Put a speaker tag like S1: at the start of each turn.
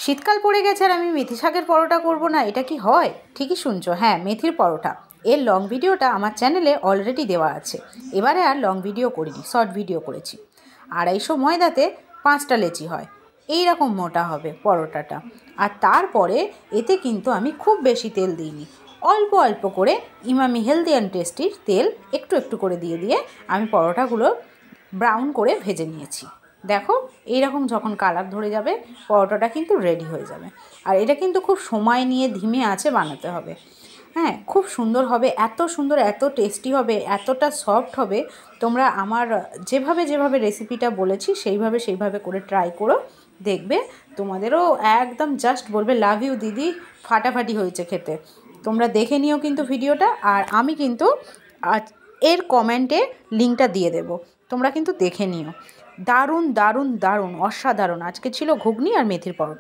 S1: শীতকাল পড়ে গেছে আর আমি মেথি শাকের পরোটা করব না, এটা কি হয়? ঠিকই শুনছো, হ্যাঁ, মেথির পরোটা। এর লং ভিডিওটা আমার চ্যানেলে অলরেডি দেওয়া আছে। এবারে আর লং ভিডিও করিনি, শর্ট ভিডিও করেছি। 250 ময়দাতে 5টা লেচি হয়, এই রকম মোটা হবে পরোটাটা। আর তারপরে এতে কিন্তু আমি খুব বেশি তেল দিইনি, অল্প অল্প করে ইমামি হেলদি অ্যান্ড টেস্টির তেল একটু একটু করে দিয়ে দিয়ে আমি পরোটাগুলো ব্রাউন করে ভেজে নিয়েছি। দেখো, এইরকম যখন কালার ধরে যাবে পরোটাটা কিন্তু রেডি হয়ে যাবে। আর এটা কিন্তু খুব সময় নিয়ে ধিমে আঁচে বানাতে হবে। হ্যাঁ, খুব সুন্দর হবে, এত সুন্দর, এত টেস্টি হবে, এতটা সফট হবে। তোমরা আমার যেভাবে যেভাবে রেসিপিটা বলেছি সেইভাবে করে ট্রাই করো, দেখবে তোমাদেরও একদম জাস্ট বলবে লাভ ইউ দিদি, ফাটাফাটি হয়েছে খেতে। তোমরা দেখে নিও কিন্তু ভিডিওটা, আর আমি কিন্তু এর কমেন্টে লিঙ্কটা দিয়ে দেবো, তোমরা কিন্তু দেখে নিও। দারুণ দারুণ দারুণ অসাধারণ। আজকে ছিল ঘুগনি আর মেথির পরোটা।